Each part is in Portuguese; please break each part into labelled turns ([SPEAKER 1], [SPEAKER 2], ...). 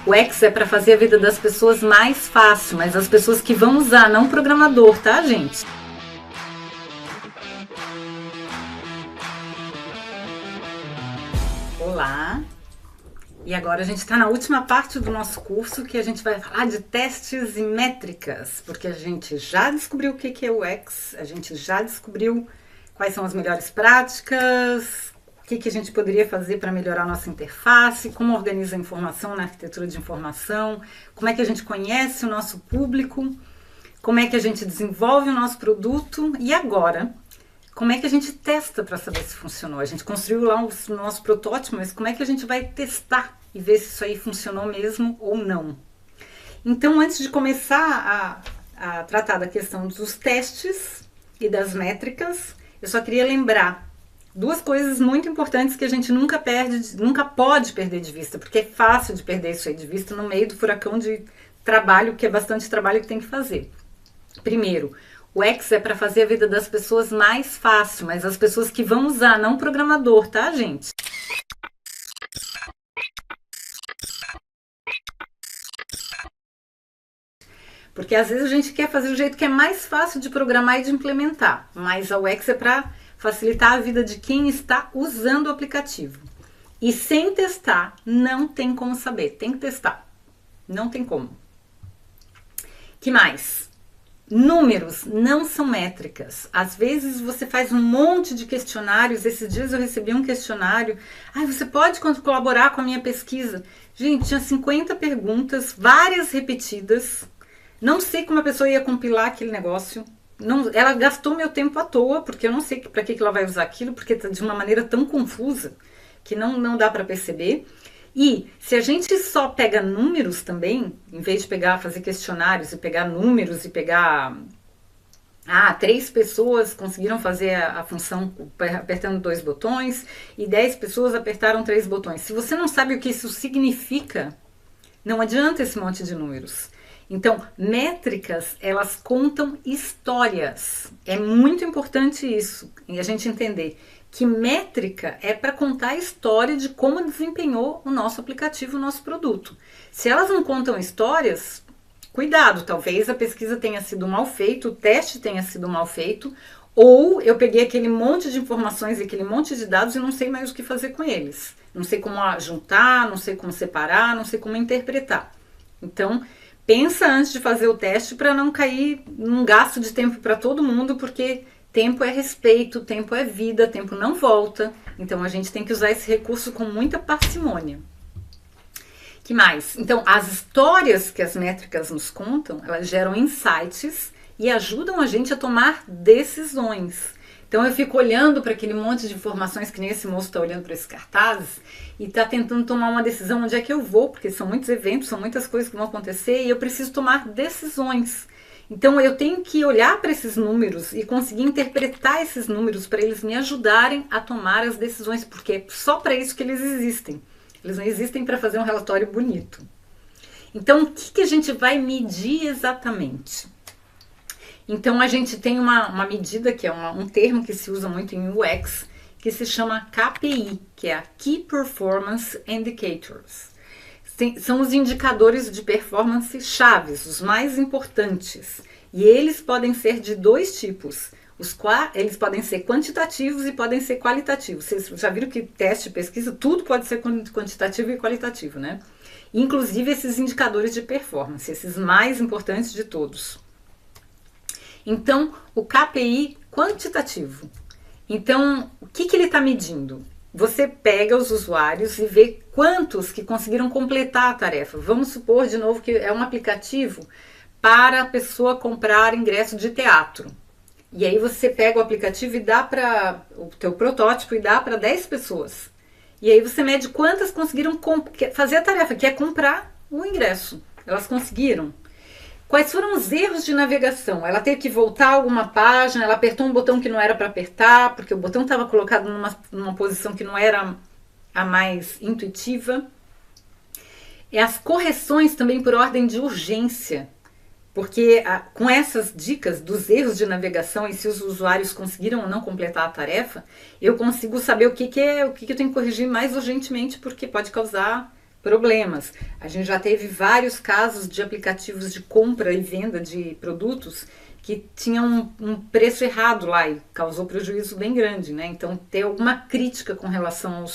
[SPEAKER 1] O X é para fazer a vida das pessoas mais fácil, mas as pessoas que vão usar, não o programador, tá, gente? Olá! E agora a gente está na última parte do nosso curso, que a gente vai falar de testes e métricas, porque a gente já descobriu o que é o X, a gente já descobriu quais são as melhores práticas, o que a gente poderia fazer para melhorar a nossa interface, como organiza a informação na arquitetura de informação, como é que a gente conhece o nosso público, como é que a gente desenvolve o nosso produto e agora, como é que a gente testa para saber se funcionou. A gente construiu lá o nosso protótipo, mas como é que a gente vai testar e ver se isso aí funcionou mesmo ou não. Então, antes de começar a tratar da questão dos testes e das métricas, eu só queria lembrar duas coisas muito importantes que a gente nunca pode perder de vista, porque é fácil de perder isso aí de vista no meio do furacão de trabalho, que é bastante trabalho que tem que fazer. Primeiro, o X é para fazer a vida das pessoas mais fácil, mas as pessoas que vão usar, não o programador, tá, gente? Porque às vezes a gente quer fazer o jeito que é mais fácil de programar e de implementar, mas a UX é para facilitar a vida de quem está usando o aplicativo. E sem testar, não tem como saber. Tem que testar. Não tem como. Que mais? Números não são métricas. Às vezes você faz um monte de questionários. Esses dias eu recebi um questionário. Você pode colaborar com a minha pesquisa? Gente, tinha 50 perguntas, várias repetidas. Não sei como a pessoa ia compilar aquele negócio. Não, ela gastou meu tempo à toa, porque eu não sei para que ela vai usar aquilo, porque está de uma maneira tão confusa que não dá para perceber. E se a gente só pega números também, em vez de fazer questionários e pegar números e pegar... 3 pessoas conseguiram fazer a função apertando 2 botões e 10 pessoas apertaram 3 botões. Se você não sabe o que isso significa, não adianta esse monte de números. Então, métricas, elas contam histórias. É muito importante isso, e a gente entender que métrica é para contar a história de como desempenhou o nosso aplicativo, o nosso produto. Se elas não contam histórias, cuidado, talvez a pesquisa tenha sido mal feita, o teste tenha sido mal feito, ou eu peguei aquele monte de informações e aquele monte de dados e não sei mais o que fazer com eles. Não sei como juntar, não sei como separar, não sei como interpretar. Então, pensa antes de fazer o teste para não cair num gasto de tempo para todo mundo, porque tempo é respeito, tempo é vida, tempo não volta. Então a gente tem que usar esse recurso com muita parcimônia. Que mais? Então, as histórias que as métricas nos contam, elas geram insights e ajudam a gente a tomar decisões. Então eu fico olhando para aquele monte de informações, que nem esse moço está olhando para esses cartazes, e está tentando tomar uma decisão onde é que eu vou, porque são muitos eventos, são muitas coisas que vão acontecer e eu preciso tomar decisões. Então eu tenho que olhar para esses números e conseguir interpretar esses números para eles me ajudarem a tomar as decisões, porque é só para isso que eles existem. Eles não existem para fazer um relatório bonito. Então o que a gente vai medir exatamente? Então a gente tem uma medida, que é um termo que se usa muito em UX, que se chama KPI, que é a Key Performance Indicators. São os indicadores de performance chaves, os mais importantes. E eles podem ser de 2 tipos. Eles podem ser quantitativos e podem ser qualitativos. Vocês já viram que teste, pesquisa, tudo pode ser quantitativo e qualitativo, né? Inclusive esses indicadores de performance, esses mais importantes de todos. Então, o KPI quantitativo. Então, o que ele está medindo? Você pega os usuários e vê quantos que conseguiram completar a tarefa. Vamos supor, de novo, que é um aplicativo para a pessoa comprar ingresso de teatro. E aí você pega o aplicativo e dá para o teu protótipo e dá para 10 pessoas. E aí você mede quantas conseguiram fazer a tarefa, que é comprar o ingresso. Elas conseguiram. Quais foram os erros de navegação? Ela teve que voltar a alguma página, ela apertou um botão que não era para apertar, porque o botão estava colocado numa posição que não era a mais intuitiva. E as correções também por ordem de urgência, porque com essas dicas dos erros de navegação e se os usuários conseguiram ou não completar a tarefa, eu consigo saber o que eu tenho que corrigir mais urgentemente, porque pode causar problemas. A gente já teve vários casos de aplicativos de compra e venda de produtos que tinham um preço errado lá e causou prejuízo bem grande, né? Então, ter alguma crítica com relação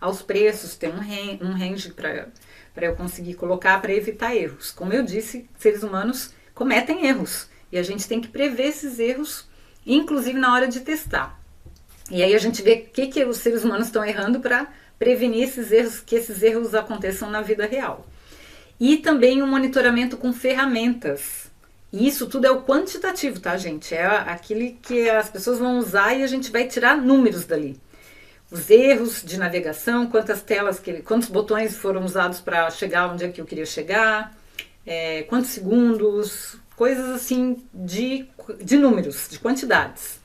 [SPEAKER 1] aos preços, ter um range para eu conseguir colocar para evitar erros. Como eu disse, seres humanos cometem erros e a gente tem que prever esses erros, inclusive na hora de testar. E aí a gente vê o que os seres humanos estão errando para prevenir esses erros, que esses erros aconteçam na vida real. E também o monitoramento com ferramentas. E isso tudo é o quantitativo, tá, gente? É aquele que as pessoas vão usar e a gente vai tirar números dali. Os erros de navegação, quantos botões foram usados para chegar onde é que eu queria chegar, quantos segundos, coisas assim de números, de quantidades.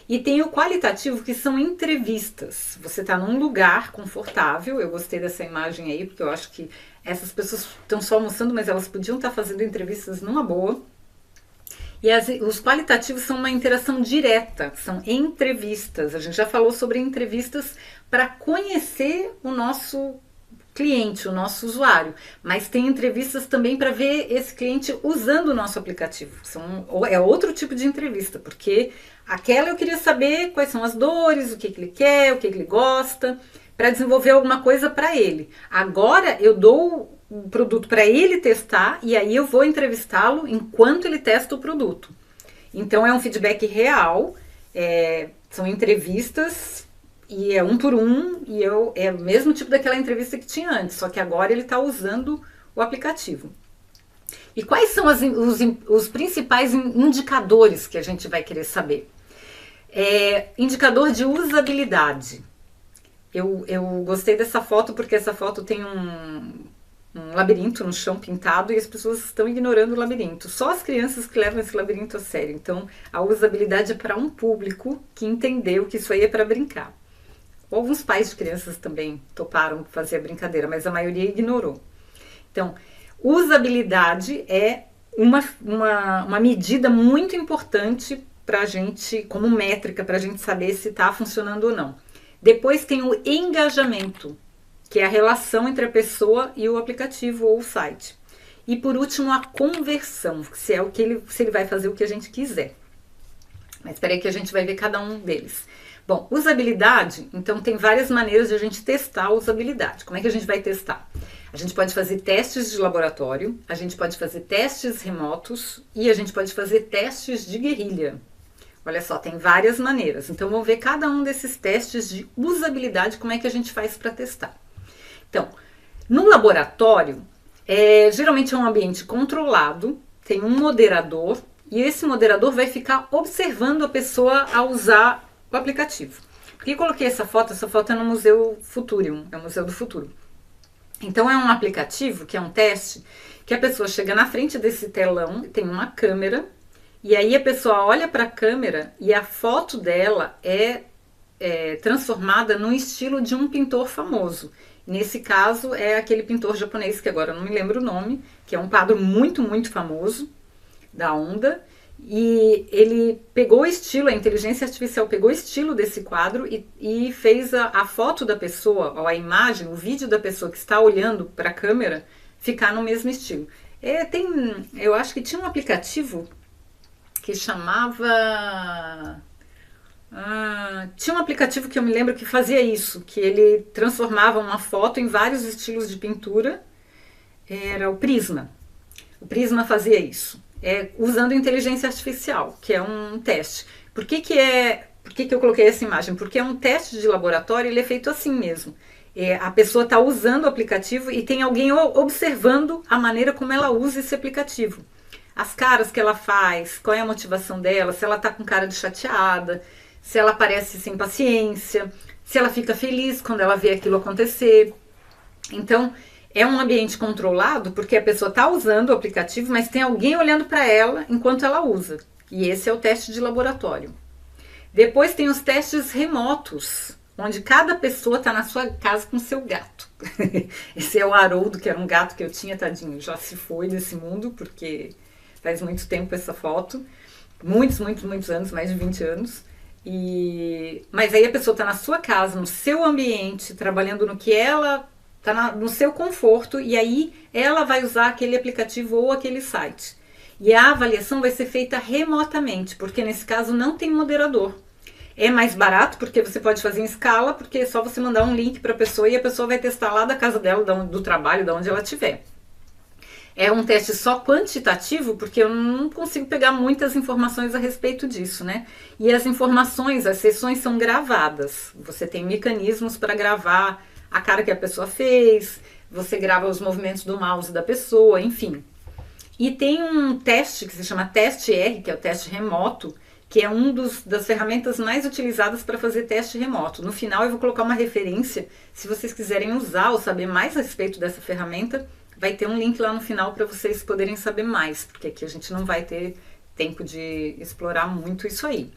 [SPEAKER 1] E tem o qualitativo, que são entrevistas. Você está num lugar confortável. Eu gostei dessa imagem aí, porque eu acho que essas pessoas estão só almoçando, mas elas podiam estar fazendo entrevistas numa boa. E os qualitativos são uma interação direta, são entrevistas. A gente já falou sobre entrevistas para conhecer o nosso cliente, o nosso usuário, mas tem entrevistas também para ver esse cliente usando o nosso aplicativo. É outro tipo de entrevista, porque aquela eu queria saber quais são as dores, o que ele quer, o que ele gosta, para desenvolver alguma coisa para ele. Agora eu dou o produto para ele testar e aí eu vou entrevistá-lo enquanto ele testa o produto. Então é um feedback real, são entrevistas e é um por um e é o mesmo tipo daquela entrevista que tinha antes, só que agora ele está usando o aplicativo. E quais são os principais indicadores que a gente vai querer saber? Indicador de usabilidade. Eu gostei dessa foto porque essa foto tem um labirinto no chão pintado e as pessoas estão ignorando o labirinto. Só as crianças que levam esse labirinto a sério. Então, a usabilidade é para um público que entendeu que isso aí é para brincar. Alguns pais de crianças também toparam fazer a brincadeira, mas a maioria ignorou. Então, usabilidade é uma medida muito importante para a gente, como métrica, para a gente saber se está funcionando ou não. Depois tem o engajamento, que é a relação entre a pessoa e o aplicativo ou o site. E por último, a conversão, se ele vai fazer o que a gente quiser. Mas espera aí que a gente vai ver cada um deles. Bom, usabilidade, então tem várias maneiras de a gente testar a usabilidade. Como é que a gente vai testar? A gente pode fazer testes de laboratório, a gente pode fazer testes remotos e a gente pode fazer testes de guerrilha. Olha só, tem várias maneiras. Então vamos ver cada um desses testes de usabilidade, como é que a gente faz para testar. Então, no laboratório, geralmente é um ambiente controlado, tem um moderador e esse moderador vai ficar observando a pessoa a usar o aplicativo. Por que eu coloquei essa foto? Essa foto é no Museu Futurium, é o Museu do Futuro. Então é um aplicativo que é um teste que a pessoa chega na frente desse telão, tem uma câmera e aí a pessoa olha para a câmera e a foto dela é transformada no estilo de um pintor famoso. Nesse caso é aquele pintor japonês que agora eu não me lembro o nome, que é um quadro muito, muito famoso da onda. E ele pegou o estilo, a inteligência artificial pegou o estilo desse quadro e fez a foto da pessoa, ou a imagem, o vídeo da pessoa que está olhando para a câmera ficar no mesmo estilo. Eu acho que tinha um aplicativo que chamava... tinha um aplicativo que eu me lembro que fazia isso, que ele transformava uma foto em vários estilos de pintura. Era o Prisma. O Prisma fazia isso. Usando inteligência artificial, que é um teste. Por que eu coloquei essa imagem? Porque é um teste de laboratório, ele é feito assim mesmo. A pessoa está usando o aplicativo e tem alguém observando a maneira como ela usa esse aplicativo. As caras que ela faz, qual é a motivação dela, se ela está com cara de chateada, se ela parece sem paciência, se ela fica feliz quando ela vê aquilo acontecer. Então, é um ambiente controlado porque a pessoa está usando o aplicativo, mas tem alguém olhando para ela enquanto ela usa. E esse é o teste de laboratório. Depois tem os testes remotos, onde cada pessoa está na sua casa com seu gato. Esse é o Haroldo, que era um gato que eu tinha, tadinho, já se foi desse mundo, porque faz muito tempo essa foto. Muitos, muitos, muitos anos, mais de 20 anos. Mas aí a pessoa está na sua casa, no seu ambiente, trabalhando no que ela Tá no seu conforto, e aí ela vai usar aquele aplicativo ou aquele site. E a avaliação vai ser feita remotamente, porque nesse caso não tem moderador. É mais barato porque você pode fazer em escala, porque é só você mandar um link para a pessoa e a pessoa vai testar lá da casa dela, do trabalho, de onde ela estiver. É um teste só quantitativo, porque eu não consigo pegar muitas informações a respeito disso, né? E as informações, as sessões são gravadas. Você tem mecanismos para gravar a cara que a pessoa fez, você grava os movimentos do mouse da pessoa, enfim. E tem um teste que se chama Teste R, que é o teste remoto, que é das ferramentas mais utilizadas para fazer teste remoto. No final eu vou colocar uma referência, se vocês quiserem usar ou saber mais a respeito dessa ferramenta, vai ter um link lá no final para vocês poderem saber mais, porque aqui a gente não vai ter tempo de explorar muito isso aí.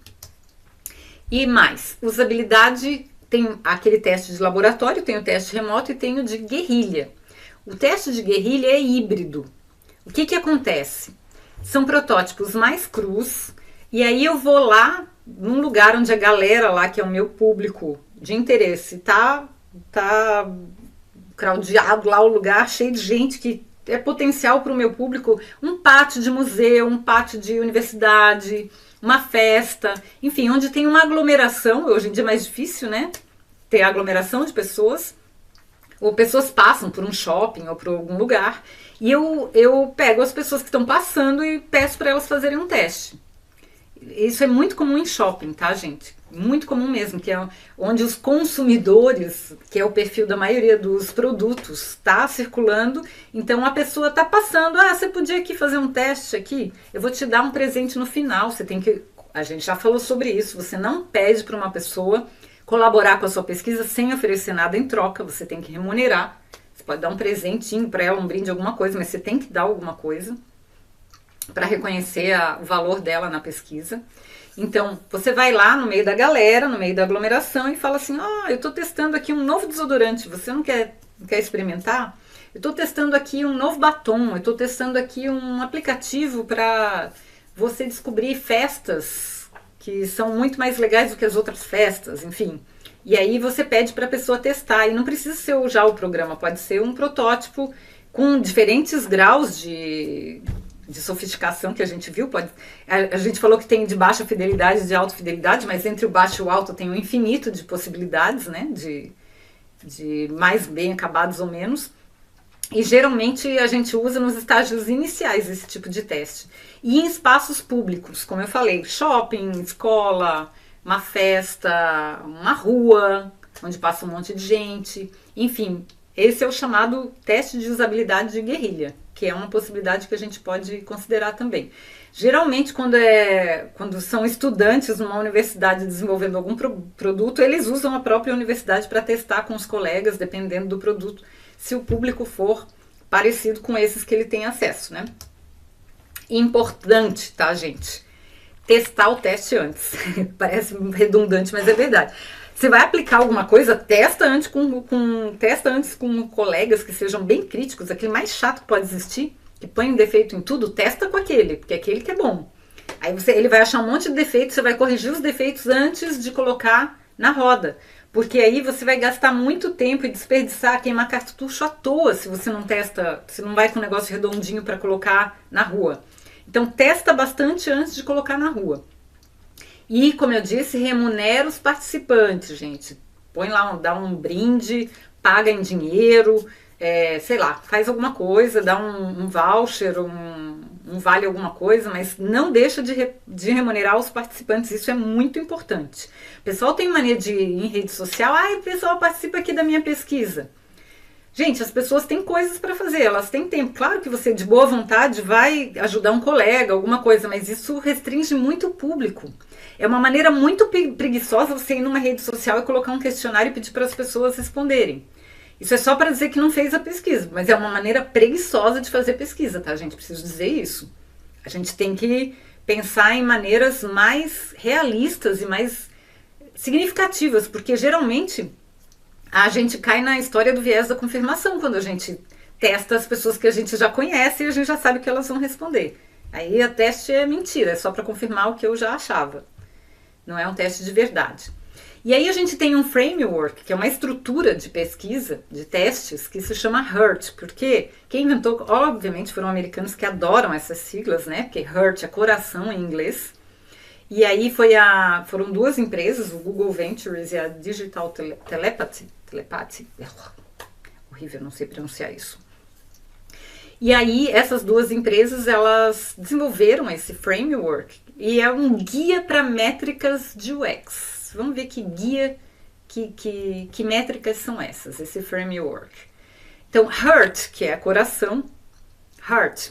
[SPEAKER 1] E mais, usabilidade, tem aquele teste de laboratório, tem o teste remoto e tem o de guerrilha. O teste de guerrilha é híbrido. O que acontece? São protótipos mais crus, e aí eu vou lá num lugar onde a galera lá, que é o meu público de interesse, tá craudiado lá, o lugar cheio de gente que é potencial para o meu público, um pátio de museu, um pátio de universidade, uma festa, enfim, onde tem uma aglomeração. Hoje em dia é mais difícil, né? Ter aglomeração de pessoas, ou pessoas passam por um shopping ou por algum lugar, e eu pego as pessoas que estão passando e peço para elas fazerem um teste. Isso é muito comum em shopping, tá, gente? Muito comum mesmo, que é onde os consumidores, que é o perfil da maioria dos produtos, está circulando. Então a pessoa está passando, você podia aqui fazer um teste aqui? Eu vou te dar um presente no final. Você tem que, a gente já falou sobre isso, você não pede para uma pessoa colaborar com a sua pesquisa sem oferecer nada em troca, você tem que remunerar. Você pode dar um presentinho para ela, um brinde, alguma coisa, mas você tem que dar alguma coisa para reconhecer o valor dela na pesquisa. Então, você vai lá no meio da galera, no meio da aglomeração e fala assim, eu estou testando aqui um novo desodorante, você não quer experimentar? Eu estou testando aqui um novo batom, eu estou testando aqui um aplicativo para você descobrir festas que são muito mais legais do que as outras festas, enfim. E aí você pede para a pessoa testar, e não precisa ser já o programa, pode ser um protótipo com diferentes graus de sofisticação que a gente viu. A gente falou que tem de baixa fidelidade e de alta fidelidade, mas entre o baixo e o alto tem um infinito de possibilidades, né, de mais bem acabados ou menos. E geralmente a gente usa nos estágios iniciais esse tipo de teste. E em espaços públicos, como eu falei, shopping, escola, uma festa, uma rua, onde passa um monte de gente, enfim. Esse é o chamado teste de usabilidade de guerrilha, que é uma possibilidade que a gente pode considerar também. Geralmente, quando são estudantes numa universidade desenvolvendo algum produto, eles usam a própria universidade para testar com os colegas, dependendo do produto, se o público for parecido com esses que ele tem acesso, né? Importante, tá, gente? Testar o teste antes. Parece redundante, mas é verdade. Você vai aplicar alguma coisa, testa antes com colegas que sejam bem críticos, aquele mais chato que pode existir, que põe um defeito em tudo, testa com aquele, porque é aquele que é bom. Aí ele vai achar um monte de defeitos, você vai corrigir os defeitos antes de colocar na roda, porque aí você vai gastar muito tempo e desperdiçar, queimar cartucho à toa se você não testa, se não vai com um negócio redondinho para colocar na rua. Então testa bastante antes de colocar na rua. E, como eu disse, remunera os participantes, gente. Põe lá, dá um brinde, paga em dinheiro, sei lá, faz alguma coisa, dá um voucher, um vale alguma coisa, mas não deixa de remunerar os participantes, isso é muito importante. O pessoal tem mania de ir em rede social, o pessoal participa aqui da minha pesquisa. Gente, as pessoas têm coisas para fazer, elas têm tempo. Claro que você, de boa vontade, vai ajudar um colega, alguma coisa, mas isso restringe muito o público. É uma maneira muito preguiçosa você ir numa rede social e colocar um questionário e pedir para as pessoas responderem. Isso é só para dizer que não fez a pesquisa, mas é uma maneira preguiçosa de fazer pesquisa, tá, gente? Preciso dizer isso. A gente tem que pensar em maneiras mais realistas e mais significativas, porque geralmente a gente cai na história do viés da confirmação quando a gente testa as pessoas que a gente já conhece e a gente já sabe o que elas vão responder. Aí a teste é mentira, é só para confirmar o que eu já achava. Não é um teste de verdade. E aí a gente tem um framework, que é uma estrutura de pesquisa, de testes, que se chama HURT, porque quem inventou, obviamente, foram americanos que adoram essas siglas, né? Porque HURT é coração em inglês. E aí foram duas empresas, o Google Ventures e a Digital Telepathy, horrível, não sei pronunciar isso. E aí essas duas empresas, elas desenvolveram esse framework e é um guia para métricas de UX. Vamos ver que guia, que métricas são essas, esse framework. Então, HURT, que é coração, HURT.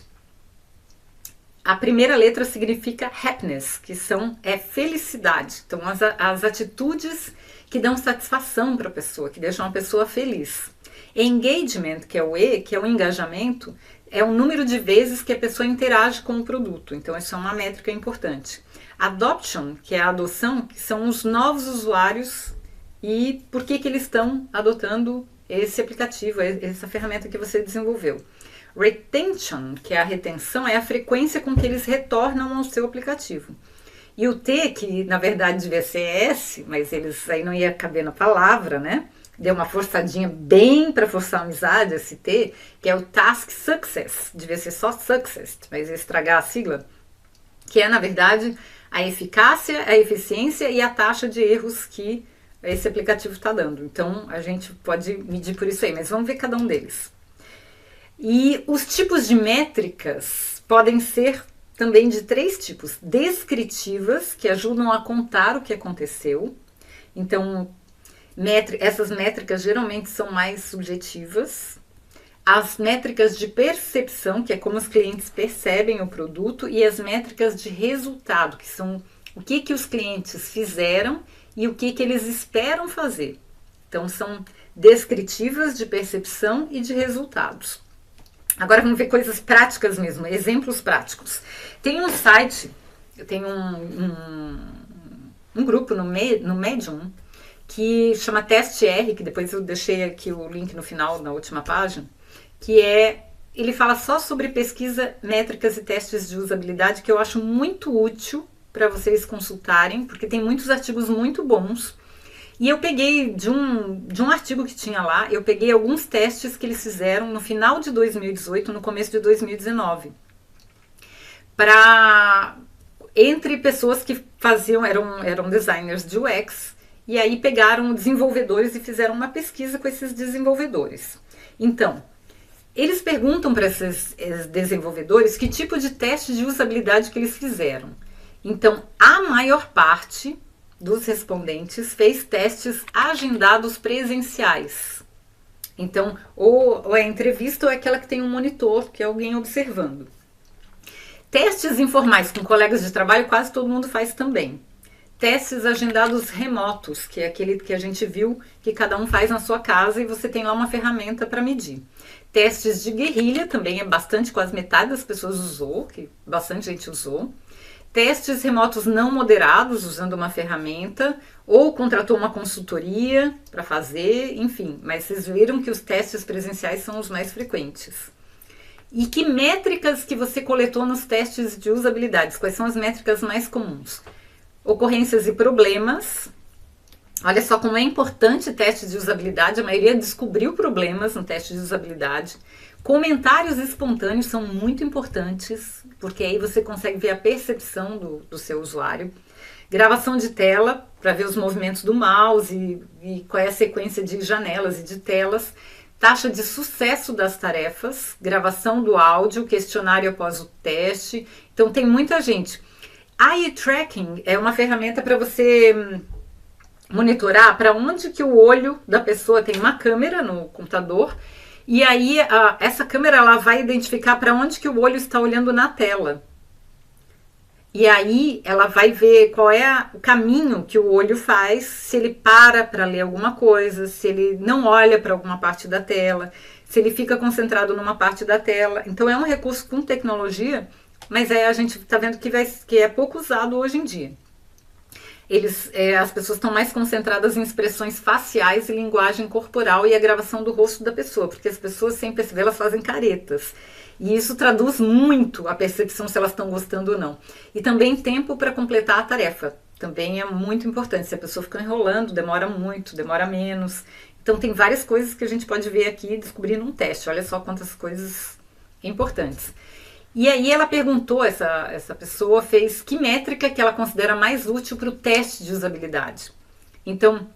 [SPEAKER 1] A primeira letra significa happiness, que é felicidade. Então, as atitudes que dão satisfação para a pessoa, que deixam a pessoa feliz. Engagement, que é o E, que é o engajamento, é o número de vezes que a pessoa interage com o produto. Então, isso é uma métrica importante. Adoption, que é a adoção, que são os novos usuários e por que eles estão adotando esse aplicativo, essa ferramenta que você desenvolveu. Retention, que é a retenção, é a frequência com que eles retornam ao seu aplicativo. E o T, que na verdade devia ser S, mas eles aí não ia caber na palavra, né? Deu uma forçadinha bem para forçar a amizade, esse T, que é o Task Success. Devia ser só Success, mas ia estragar a sigla. Que é, na verdade, a eficácia, a eficiência e a taxa de erros que esse aplicativo está dando. Então, a gente pode medir por isso aí, mas vamos ver cada um deles. E os tipos de métricas podem ser também de 3 tipos. Descritivas, que ajudam a contar o que aconteceu. Então, essas métricas geralmente são mais subjetivas. As métricas de percepção, que é como os clientes percebem o produto, e as métricas de resultado, que são o que os clientes fizeram e o que eles esperam fazer. Então, são descritivas, de percepção e de resultados. Agora vamos ver coisas práticas mesmo, exemplos práticos. Tem um site, eu tenho um grupo no Medium que chama TestR, que depois eu deixei aqui o link no final, na última página, que ele fala só sobre pesquisa, métricas e testes de usabilidade, que eu acho muito útil para vocês consultarem, porque tem muitos artigos muito bons. E eu peguei de um artigo que tinha lá, eu peguei alguns testes que eles fizeram no final de 2018, no começo de 2019. Entre pessoas que eram designers de UX, e aí pegaram desenvolvedores e fizeram uma pesquisa com esses desenvolvedores. Então, eles perguntam para esses desenvolvedores que tipo de teste de usabilidade que eles fizeram. Então, a maior parte dos respondentes fez testes agendados presenciais. Então, ou é entrevista ou é aquela que tem um monitor, que é alguém observando. Testes informais com colegas de trabalho, quase todo mundo faz também. Testes agendados remotos, que é aquele que a gente viu que cada um faz na sua casa e você tem lá uma ferramenta para medir. Testes de guerrilha também é bastante, quase metade das pessoas usou, que bastante gente usou. Testes remotos não moderados, usando uma ferramenta, ou contratou uma consultoria para fazer, enfim. Mas vocês viram que os testes presenciais são os mais frequentes. E que métricas que você coletou nos testes de usabilidade? Quais são as métricas mais comuns? Ocorrências e problemas. Olha só como é importante teste de usabilidade. A maioria descobriu problemas no teste de usabilidade. Comentários espontâneos são muito importantes, porque aí você consegue ver a percepção do seu usuário. Gravação de tela, para ver os movimentos do mouse e qual é a sequência de janelas e de telas. Taxa de sucesso das tarefas, gravação do áudio, questionário após o teste. Então tem muita gente. Eye tracking é uma ferramenta para você monitorar para onde que o olho da pessoa tem uma câmera no computador. E aí, essa câmera ela vai identificar para onde que o olho está olhando na tela. E aí, ela vai ver qual é o caminho que o olho faz, se ele para ler alguma coisa, se ele não olha para alguma parte da tela, se ele fica concentrado numa parte da tela. Então, é um recurso com tecnologia, mas a gente está vendo que é pouco usado hoje em dia. As pessoas estão mais concentradas em expressões faciais e linguagem corporal e a gravação do rosto da pessoa, porque as pessoas, sem perceber, elas fazem caretas. E isso traduz muito a percepção se elas estão gostando ou não. E também tempo para completar a tarefa. Também é muito importante. Se a pessoa fica enrolando, demora muito, demora menos. Então tem várias coisas que a gente pode ver aqui e descobrir num teste. Olha só quantas coisas importantes. E aí ela perguntou, essa pessoa fez que métrica que ela considera mais útil para o teste de usabilidade. Então,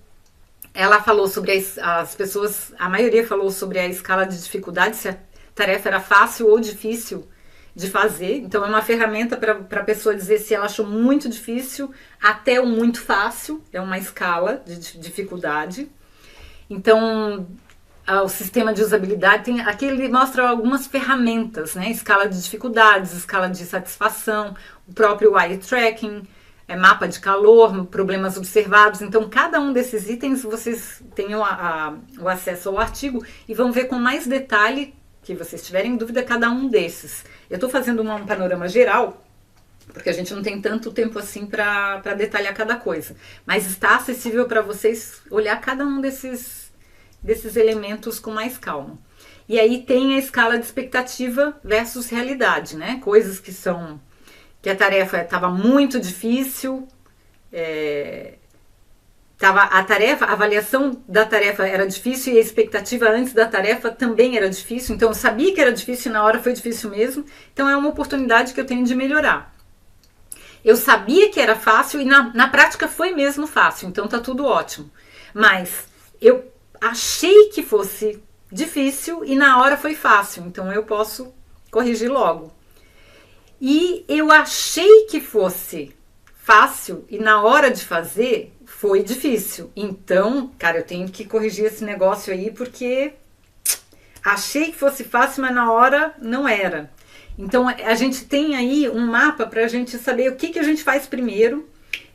[SPEAKER 1] ela falou sobre as pessoas, a maioria falou sobre a escala de dificuldade, se a tarefa era fácil ou difícil de fazer. Então é uma ferramenta para a pessoa dizer se ela achou muito difícil até o muito fácil, é uma escala de dificuldade. Então o sistema de usabilidade tem aqui, ele mostra algumas ferramentas, né? Escala de dificuldades, escala de satisfação, o próprio eye tracking, mapa de calor, problemas observados. Então cada um desses itens vocês têm o acesso ao artigo e vão ver com mais detalhe, que vocês tiverem dúvida, cada um desses. Eu estou fazendo um panorama geral, porque a gente não tem tanto tempo assim para detalhar cada coisa. Mas está acessível para vocês olhar cada um desses elementos com mais calma. E aí tem a escala de expectativa versus realidade, né? Coisas que a tarefa estava muito difícil, a avaliação da tarefa era difícil e a expectativa antes da tarefa também era difícil. Então eu sabia que era difícil e na hora foi difícil mesmo. Então é uma oportunidade que eu tenho de melhorar. Eu sabia que era fácil e na prática foi mesmo fácil. Então tá tudo ótimo. Mas eu achei que fosse difícil e na hora foi fácil. Então eu posso corrigir logo. E eu achei que fosse fácil e na hora de fazer foi difícil. Então, cara, eu tenho que corrigir esse negócio aí porque achei que fosse fácil, mas na hora não era. Então, a gente tem aí um mapa para a gente saber o que a gente faz primeiro,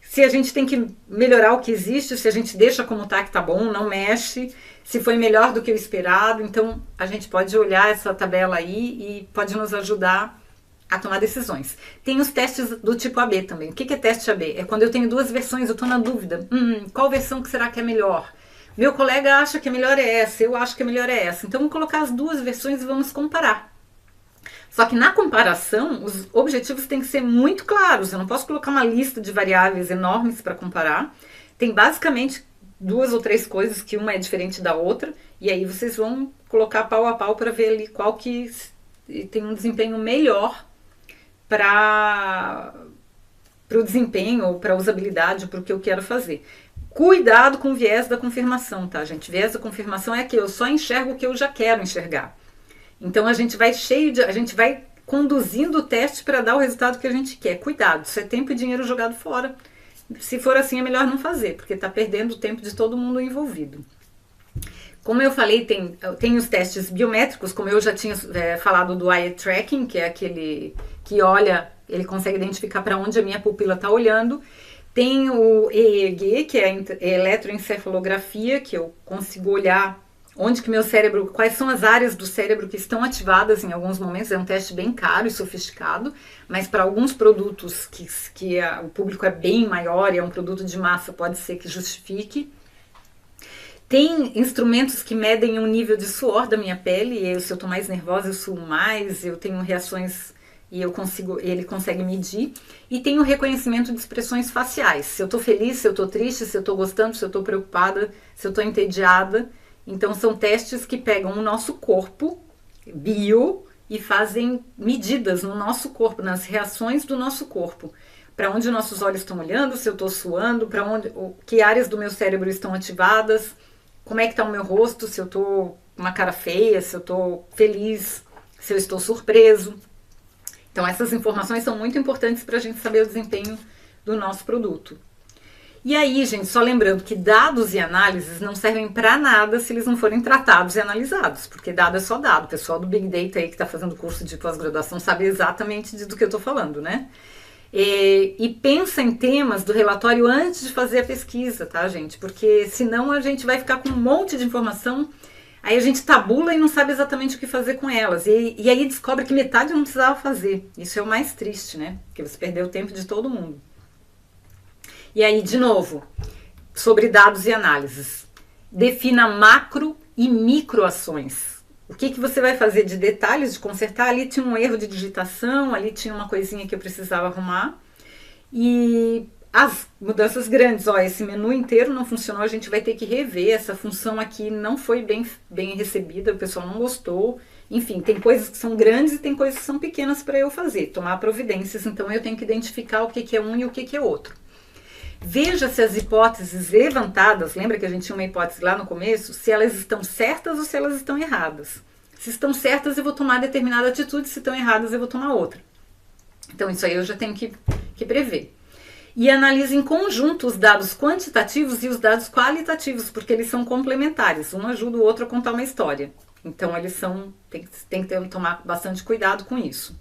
[SPEAKER 1] se a gente tem que melhorar o que existe, se a gente deixa como tá que tá bom, não mexe, se foi melhor do que o esperado. Então, a gente pode olhar essa tabela aí e pode nos ajudar a tomar decisões. Tem os testes do tipo AB também. O que é teste AB? É quando eu tenho duas versões, eu estou na dúvida. Qual versão que será que é melhor? Meu colega acha que a melhor é essa, eu acho que a melhor é essa. Então, vamos colocar as duas versões e vamos comparar. Só que na comparação, os objetivos têm que ser muito claros. Eu não posso colocar uma lista de variáveis enormes para comparar. Tem basicamente 2 ou 3 coisas que uma é diferente da outra. E aí vocês vão colocar pau a pau para ver ali qual que tem um desempenho melhor para o desempenho, ou para a usabilidade, ou para o que eu quero fazer. Cuidado com o viés da confirmação, tá, gente? Viés da confirmação é que eu só enxergo o que eu já quero enxergar. Então a gente vai conduzindo o teste para dar o resultado que a gente quer. Cuidado, isso é tempo e dinheiro jogado fora. Se for assim, é melhor não fazer, porque está perdendo o tempo de todo mundo envolvido. Como eu falei, tem os testes biométricos, como eu já tinha falado do eye tracking, que é aquele que olha, ele consegue identificar para onde a minha pupila está olhando. Tem o EEG, que é a eletroencefalografia, que eu consigo olhar onde que meu cérebro, quais são as áreas do cérebro que estão ativadas em alguns momentos. É um teste bem caro e sofisticado, mas para alguns produtos que o público é bem maior e é um produto de massa, pode ser que justifique. Tem instrumentos que medem o nível de suor da minha pele, e se eu estou mais nervosa eu suo mais, eu tenho reações e ele consegue medir. E tem o reconhecimento de expressões faciais, se eu estou feliz, se eu estou triste, se eu estou gostando, se eu estou preocupada, se eu estou entediada. Então são testes que pegam o nosso corpo, bio, e fazem medidas no nosso corpo, nas reações do nosso corpo. Para onde nossos olhos estão olhando, se eu estou suando, que áreas do meu cérebro estão ativadas, como é que está o meu rosto, se eu estou com uma cara feia, se eu estou feliz, se eu estou surpreso. Então essas informações são muito importantes para a gente saber o desempenho do nosso produto. E aí, gente, só lembrando que dados e análises não servem para nada se eles não forem tratados e analisados, porque dado é só dado. O pessoal do Big Data aí que está fazendo curso de pós-graduação sabe exatamente do que eu estou falando, né? E pensa em temas do relatório antes de fazer a pesquisa, tá, gente? Porque senão a gente vai ficar com um monte de informação, aí a gente tabula e não sabe exatamente o que fazer com elas. E aí descobre que metade não precisava fazer. Isso é o mais triste, né? Porque você perdeu o tempo de todo mundo. E aí, de novo, sobre dados e análises. Defina macro e micro ações. O que você vai fazer de detalhes, de consertar? Ali tinha um erro de digitação, ali tinha uma coisinha que eu precisava arrumar. E as mudanças grandes, ó, esse menu inteiro não funcionou, a gente vai ter que rever, essa função aqui não foi bem recebida, o pessoal não gostou. Enfim, tem coisas que são grandes e tem coisas que são pequenas para eu fazer, tomar providências, então eu tenho que identificar o que é um e o que é outro. Veja se as hipóteses levantadas, lembra que a gente tinha uma hipótese lá no começo, se elas estão certas ou se elas estão erradas. Se estão certas, eu vou tomar determinada atitude, se estão erradas, eu vou tomar outra. Então isso aí eu já tenho que prever. E analise em conjunto os dados quantitativos e os dados qualitativos, porque eles são complementares, um ajuda o outro a contar uma história. Então eles tem que tomar bastante cuidado com isso.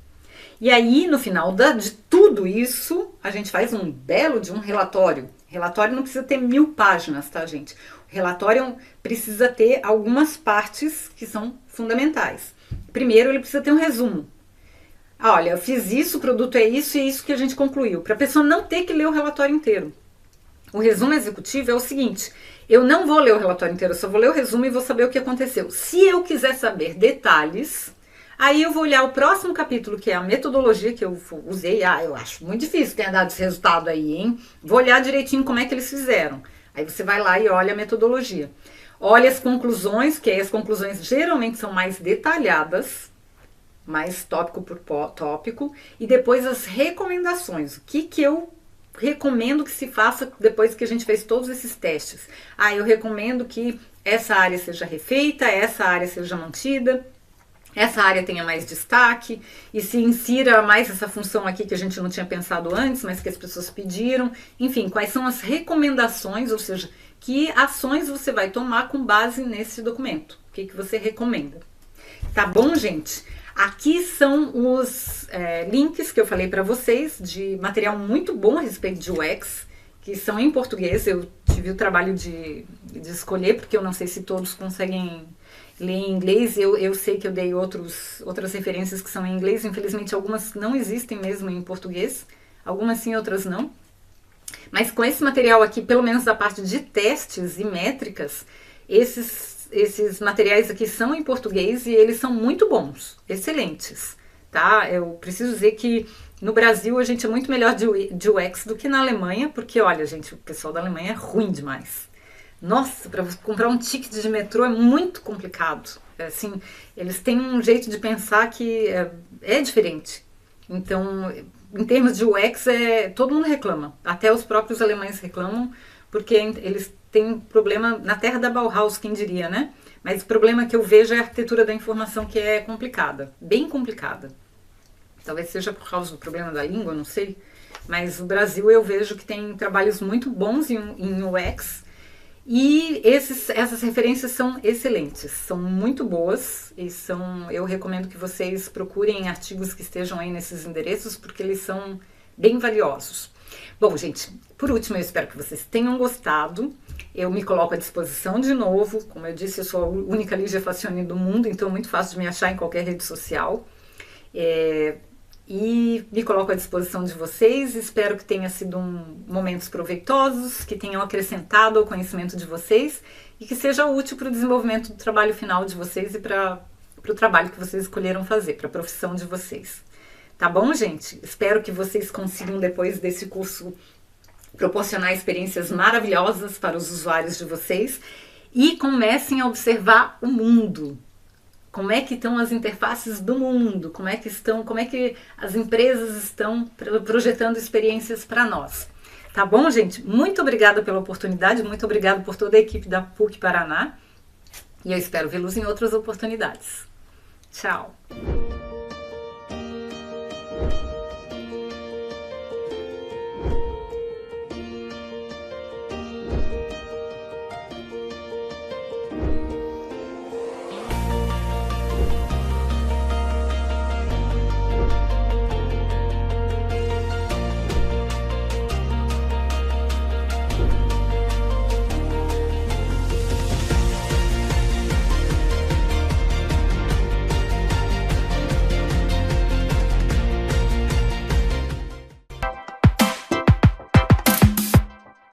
[SPEAKER 1] E aí, no final de tudo isso, a gente faz um belo de um relatório. Relatório não precisa ter 1000 páginas, tá, gente? O relatório precisa ter algumas partes que são fundamentais. Primeiro, ele precisa ter um resumo. Olha, eu fiz isso, o produto é isso e é isso que a gente concluiu. Para a pessoa não ter que ler o relatório inteiro. O resumo executivo é o seguinte: eu não vou ler o relatório inteiro, eu só vou ler o resumo e vou saber o que aconteceu. Se eu quiser saber detalhes, aí eu vou olhar o próximo capítulo, que é a metodologia que eu usei. Eu acho muito difícil ter dado esse resultado aí, hein? Vou olhar direitinho como é que eles fizeram. Aí você vai lá e olha a metodologia. Olha as conclusões, que aí as conclusões geralmente são mais detalhadas, mais tópico por tópico, e depois as recomendações. O que eu recomendo que se faça depois que a gente fez todos esses testes? Eu recomendo que essa área seja refeita, essa área seja mantida, essa área tenha mais destaque e se insira mais essa função aqui que a gente não tinha pensado antes, mas que as pessoas pediram. Enfim, quais são as recomendações, ou seja, que ações você vai tomar com base nesse documento? O que você recomenda? Tá bom, gente? Aqui são os links que eu falei para vocês de material muito bom a respeito de UX, que são em português. Eu tive o trabalho de escolher, porque eu não sei se todos conseguem ler em inglês. Eu sei que eu dei outras referências que são em inglês. Infelizmente, algumas não existem mesmo em português. Algumas sim, outras não. Mas com esse material aqui, pelo menos da parte de testes e métricas, esses materiais aqui são em português e eles são muito bons, excelentes, tá? Eu preciso dizer que no Brasil a gente é muito melhor de UX do que na Alemanha, porque olha, gente, o pessoal da Alemanha é ruim demais. Nossa, para comprar um ticket de metrô é muito complicado. Assim, eles têm um jeito de pensar que é diferente. Então, em termos de UX, todo mundo reclama. Até os próprios alemães reclamam, porque eles têm problema na terra da Bauhaus, quem diria, né? Mas o problema que eu vejo é a arquitetura da informação, que é complicada, bem complicada. Talvez seja por causa do problema da língua, não sei. Mas o Brasil eu vejo que tem trabalhos muito bons em UX. E essas referências são excelentes, são muito boas e eu recomendo que vocês procurem artigos que estejam aí nesses endereços, porque eles são bem valiosos. Bom, gente, por último, eu espero que vocês tenham gostado. Eu me coloco à disposição de novo. Como eu disse, eu sou a única Lígia Facione do mundo, então é muito fácil de me achar em qualquer rede social. E me coloco à disposição de vocês. Espero que tenha sido momentos proveitosos, que tenham acrescentado ao conhecimento de vocês e que seja útil para o desenvolvimento do trabalho final de vocês e para o trabalho que vocês escolheram fazer, para a profissão de vocês. Tá bom, gente? Espero que vocês consigam, depois desse curso, proporcionar experiências maravilhosas para os usuários de vocês e comecem a observar o mundo. Como é que estão as interfaces do mundo? Como é que as empresas estão projetando experiências para nós? Tá bom, gente? Muito obrigada pela oportunidade, muito obrigada por toda a equipe da PUC Paraná e eu espero vê-los em outras oportunidades. Tchau!